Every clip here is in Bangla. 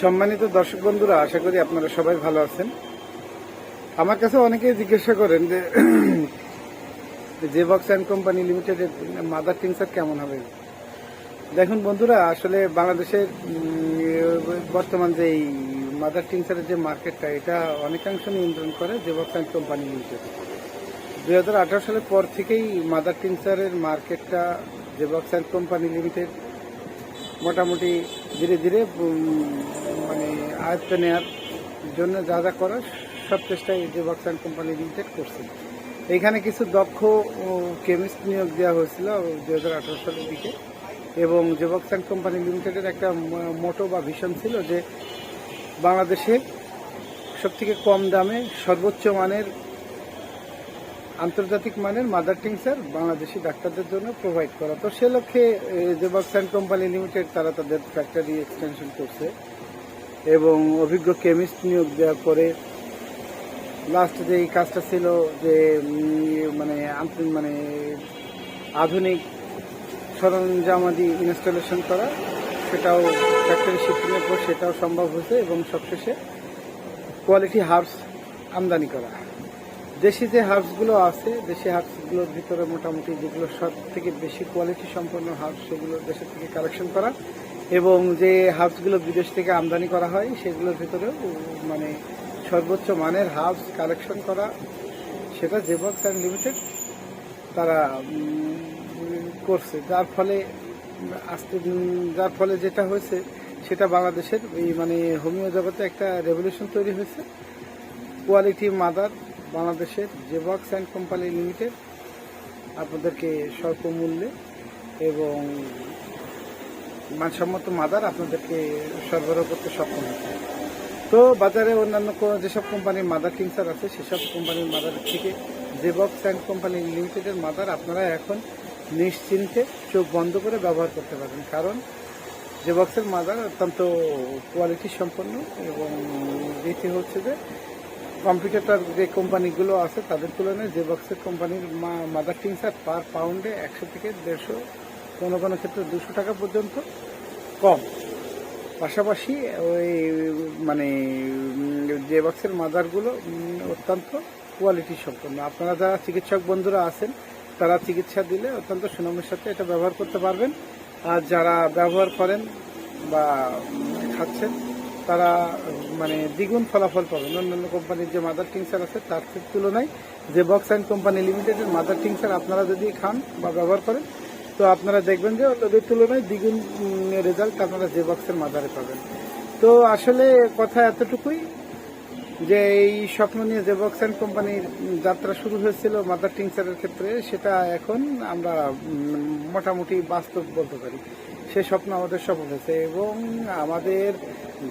সম্মানিত দর্শক বন্ধুরা, আশা করি আপনারা সবাই ভালো আছেন। আমার কাছে অনেকেই জিজ্ঞাসা করেন যে জেবক্স অ্যান্ড কোম্পানি লিমিটেডের মাদার টিংসার কেমন হবে। দেখুন বন্ধুরা, আসলে বাংলাদেশের বর্তমান যে এই মাদার টিংসারের যে মার্কেটটা, এটা অনেকাংশ নিয়ন্ত্রণ করে জেবক্স অ্যান্ড কোম্পানি লিমিটেড। 2018 সালের পর থেকেই মাদার টিংসারের মার্কেটটা জেবক্স অ্যান্ড কোম্পানি লিমিটেড মোটামুটি ধীরে ধীরে মানে আয়ত্তে নেওয়ার জন্য যা যা করার সব চেষ্টাই জেবক্স অ্যান্ড কোম্পানি লিমিটেড করছে। এইখানে কিছু দক্ষ কেমিস্ট নিয়োগ দেওয়া হয়েছিল 2018 সালের দিকে, এবং জেবক্স অ্যান্ড কোম্পানি লিমিটেডের একটা মোটো বা ভিশন ছিল যে বাংলাদেশে সবথেকে কম দামে সর্বোচ্চ মানের আন্তর্জাতিক মানের মাদার টিংসার বাংলাদেশি ডাক্তারদের জন্য প্রোভাইড করা। তো সে লক্ষ্যে জেবক্স অ্যান্ড কোম্পানি লিমিটেড তারা তাদের ফ্যাক্টরি এক্সটেনশন করছে এবং অভিজ্ঞ কেমিস্ট নিয়োগ দেওয়ার পরে লাস্ট যে এই কাজটা ছিল যে মানে আধুনিক সরঞ্জামাদি ইনস্টলেশন করা, সেটাও ফ্যাক্টরি শিফটিংয়ের পর সেটাও সম্ভব হয়েছে এবং সবশেষে কোয়ালিটি হার্বস আমদানি করা। দেশি যে হার্বসগুলো আছে, দেশি হার্বসগুলোর ভিতরে মোটামুটি যেগুলো সব থেকে বেশি কোয়ালিটি সম্পন্ন হার্বস সেগুলো দেশের থেকে কালেকশন করা, এবং যে হার্বসগুলো বিদেশ থেকে আমদানি করা হয় সেগুলোর ভিতরেও মানে সর্বোচ্চ মানের হার্বস কালেকশন করা, সেটা জেবক্স অ্যান্ড লিমিটেড তারা করছে। যার ফলে যেটা হয়েছে সেটা বাংলাদেশের এই হোমিও জগতে একটা রেভলিউশন তৈরি হয়েছে। কোয়ালিটি মাদার বাংলাদেশের জেবক্স অ্যান্ড কোম্পানি লিমিটেড আপনাদেরকে স্বল্প মূল্যে এবং মানসম্মত মাদার আপনাদেরকে সরবরাহ করতে সক্ষম হচ্ছে। তো বাজারে অন্যান্য যেসব কোম্পানির মাদার টিংসার আছে সেসব কোম্পানির মাদারের থেকে জেবক্স অ্যান্ড কোম্পানি লিমিটেডের মাদার আপনারা এখন নিশ্চিন্তে চোখ বন্ধ করে ব্যবহার করতে পারেন, কারণ জেবক্সের মাদার অত্যন্ত কোয়ালিটি সম্পন্ন এবং দ্বিতীয় হচ্ছে যে কম্পিউটার যে কোম্পানিগুলো আছে তাদের তুলনায় জেবক্সের কোম্পানির মাদার টিংসার পার পাউন্ডে 100 থেকে 150, কোনো কোনো ক্ষেত্রে 200 টাকা পর্যন্ত কম। পাশাপাশি ওই জেবক্সের মাদারগুলো অত্যন্ত কোয়ালিটি সম্পন্ন। আপনারা যারা চিকিৎসক বন্ধুরা আছেন তারা চিকিৎসা দিলে অত্যন্ত সুনামের সাথে এটা ব্যবহার করতে পারবেন, আর যারা ব্যবহার করেন বা খাচ্ছেন তারা দ্বিগুণ ফলাফল পাবেন। অন্যান্য কোম্পানির যে মাদার টিংসার আছে তার তুলনায় জেবক্স অ্যান্ড কোম্পানি লিমিটেডের মাদার টিংসার আপনারা যদি খান বা ব্যবহার করেন তো আপনারা দেখবেন যে তাদের তুলনায় দ্বিগুণ রেজাল্ট আপনারা জেবক্সের মাদারে পাবেন। তো আসলে কথা এতটুকুই যে এই স্বপ্ন নিয়ে জেবক্স অ্যান্ড কোম্পানির যাত্রা শুরু হয়েছিল মাদার টিংসারের ক্ষেত্রে, সেটা এখন আমরা মোটামুটি বাস্তব বলতে পারি। সে স্বপ্ন আমাদের সফল হয়েছে এবং আমাদের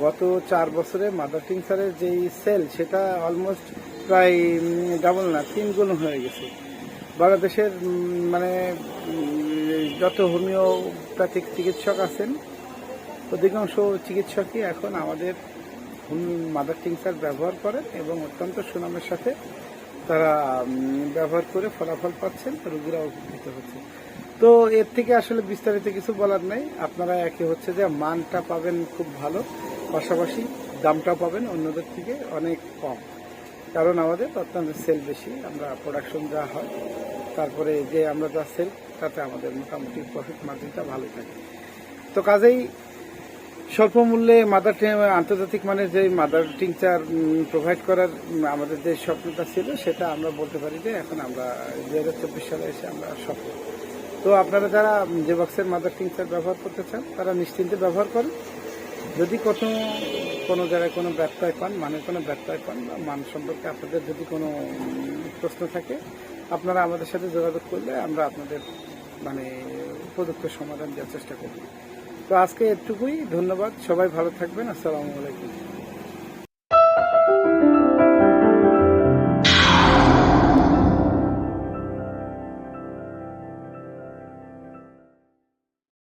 গত 4 বছরে মাদার টিংসারের যেই সেল সেটা অলমোস্ট প্রায় ডাবল না 3 গুণ হয়ে গেছে। বাংলাদেশের যত হোমিওপ্যাথিক চিকিৎসক আছেন অধিকাংশ চিকিৎসকই এখন আমাদের মাদার টিংসার ব্যবহার করেন এবং অত্যন্ত সুনামের সাথে তারা ব্যবহার করে ফলাফল পাচ্ছেন, রোগীরা উপকৃত হচ্ছে। তো এর থেকে আসলে বিস্তারিত কিছু বলার নাই। আপনারা একই হচ্ছে যে মানটা পাবেন খুব ভালো, পাশাপাশি দামটাও পাবেন অন্যদের থেকে অনেক কম, কারণ আমাদের অত্যন্ত সেল বেশি। আমরা প্রোডাকশন যা হয় তারপরে যে আমরা যা সেল তাতে আমাদের মোটামুটি প্রফিট মার্জিনটা ভালো থাকে। তো কাজেই স্বল্প মূল্যে আন্তর্জাতিক মানের যে মাদার টিংচার প্রোভাইড করার আমাদের যে স্বপ্নটা ছিল সেটা আমরা বলতে পারি যে এখন আমরা 2024 সালে এসে আমরা সফল। তো আপনারা যারা জেবক্সের মাদার টিংচার ব্যবহার করতে চান তারা নিশ্চিন্তে ব্যবহার করেন। যদি কোনো জায়গায় কোনো ব্যত্যয় পান, কোনো ব্যত্যয় পান বা মান সম্পর্কে আপনাদের যদি কোনো প্রশ্ন থাকে আপনারা আমাদের সাথে যোগাযোগ করলে আমরা আপনাদের উপযুক্ত সমাধান দেওয়ার চেষ্টা করব। তো আজকে এটুকুই, ধন্যবাদ, সবাই ভালো থাকবেন, আসসালামু আলাইকুম।